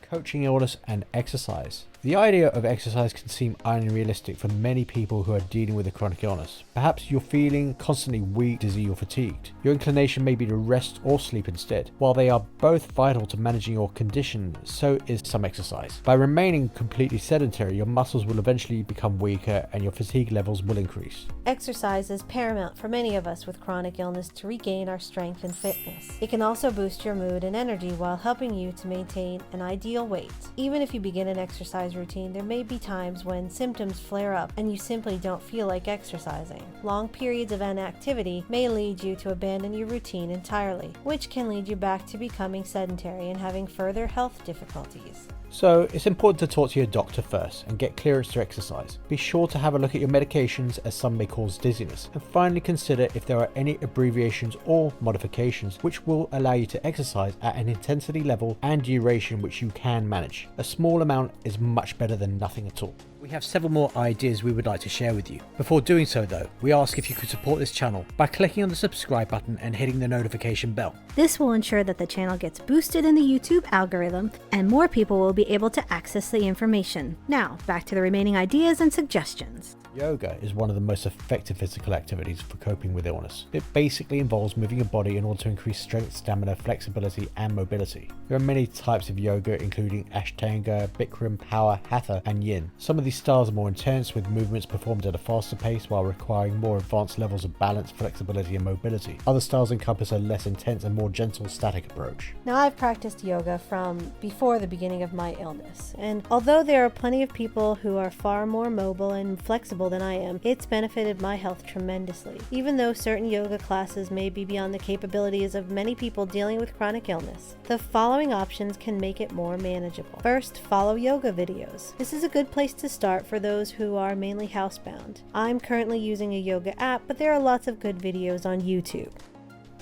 coaching illness, and exercise. The idea of exercise can seem unrealistic for many people who are dealing with a chronic illness. Perhaps you're feeling constantly weak, dizzy, or fatigued. Your inclination may be to rest or sleep instead. While they are both vital to managing your condition, so is some exercise. By remaining completely sedentary, your muscles will eventually become weaker and your fatigue levels will increase. Exercise is paramount for many of us with chronic illness to regain our strength and fitness. It can also boost your mood and energy while helping you to maintain an ideal weight. Even if you begin an exercise routine, there may be times when symptoms flare up and you simply don't feel like exercising. Long periods of inactivity may lead you to abandon your routine entirely, which can lead you back to becoming sedentary and having further health difficulties. So it's important to talk to your doctor first and get clearance to exercise. Be sure to have a look at your medications, as some may cause dizziness, and finally consider if there are any abbreviations or modifications which will allow you to exercise at an intensity level and duration which you can manage. A small amount is much better than nothing at all. We have several more ideas we would like to share with you. Before doing so though, we ask if you could support this channel by clicking on the subscribe button and hitting the notification bell. This will ensure that the channel gets boosted in the YouTube algorithm and more people will be able to access the information. Now, back to the remaining ideas and suggestions. Yoga is one of the most effective physical activities for coping with illness. It basically involves moving your body in order to increase strength, stamina, flexibility, and mobility. There are many types of yoga, including Ashtanga, Bikram, Power, Hatha, and Yin. Some of these styles are more intense, with movements performed at a faster pace while requiring more advanced levels of balance, flexibility, and mobility. Other styles encompass a less intense and more gentle static approach. Now, I've practiced yoga from before the beginning of my illness, and although there are plenty of people who are far more mobile and flexible than I am, it's benefited my health tremendously. Even though certain yoga classes may be beyond the capabilities of many people dealing with chronic illness, the following options can make it more manageable. First, follow yoga videos. This is a good place to start for those who are mainly housebound. I'm currently using a yoga app, but there are lots of good videos on YouTube.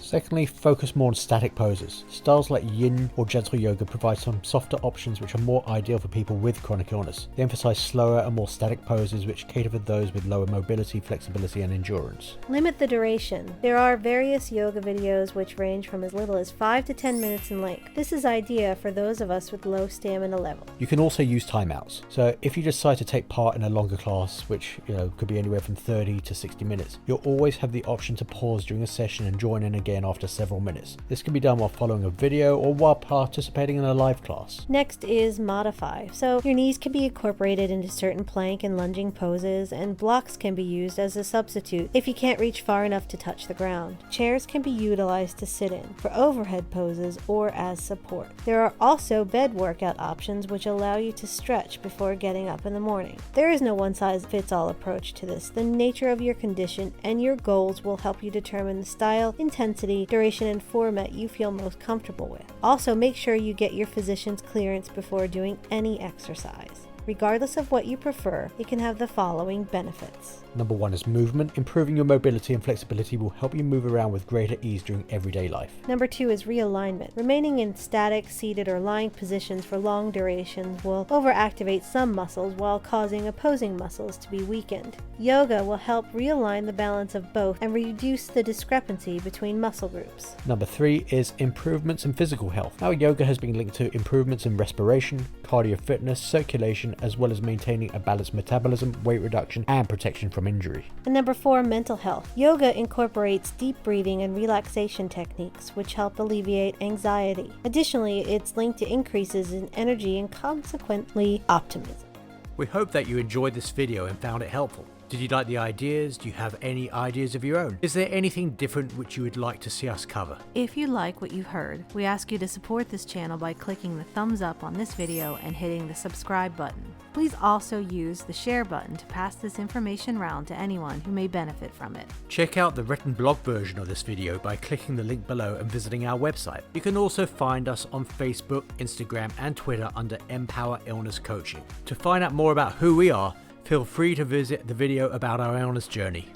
Secondly, focus more on static poses. Styles like Yin or gentle yoga provide some softer options which are more ideal for people with chronic illness. They emphasize slower and more static poses which cater for those with lower mobility, flexibility, and endurance. Limit the duration. There are various yoga videos which range from as little as 5 to 10 minutes in length. This is ideal for those of us with low stamina level. You can also use timeouts. So if you decide to take part in a longer class, which could be anywhere from 30 to 60 minutes, you'll always have the option to pause during a session and join in again after several minutes. This can be done while following a video or while participating in a live class. Next is modify. So your knees can be incorporated into certain plank and lunging poses, and blocks can be used as a substitute if you can't reach far enough to touch the ground. Chairs can be utilized to sit in for overhead poses or as support. There are also bed workout options which allow you to stretch before getting up in the morning. There is no one-size-fits-all approach to this. The nature of your condition and your goals will help you determine the style, intensity, duration, and format you feel most comfortable with. Also, make sure you get your physician's clearance before doing any exercise. Regardless of what you prefer, it can have the following benefits. Number 1 is movement. Improving your mobility and flexibility will help you move around with greater ease during everyday life. Number 2 is realignment. Remaining in static, seated, or lying positions for long durations will overactivate some muscles while causing opposing muscles to be weakened. Yoga will help realign the balance of both and reduce the discrepancy between muscle groups. Number 3 is improvements in physical health. Now, yoga has been linked to improvements in respiration, cardio fitness, circulation, as well as maintaining a balanced metabolism, weight reduction, and protection from injury. And number 4, mental health. Yoga incorporates deep breathing and relaxation techniques which help alleviate anxiety. Additionally, it's linked to increases in energy and consequently optimism. We hope that you enjoyed this video and found it helpful. Did you like the ideas? Do you have any ideas of your own? Is there anything different which you would like to see us cover? If you like what you've heard, we ask you to support this channel by clicking the thumbs up on this video and hitting the subscribe button. Please also use the share button to pass this information around to anyone who may benefit from it. Check out the written blog version of this video by clicking the link below and visiting our website. You can also find us on Facebook, Instagram, and Twitter under Empower Illness Coaching. To find out more about who we are, feel free to visit the video about our illness journey.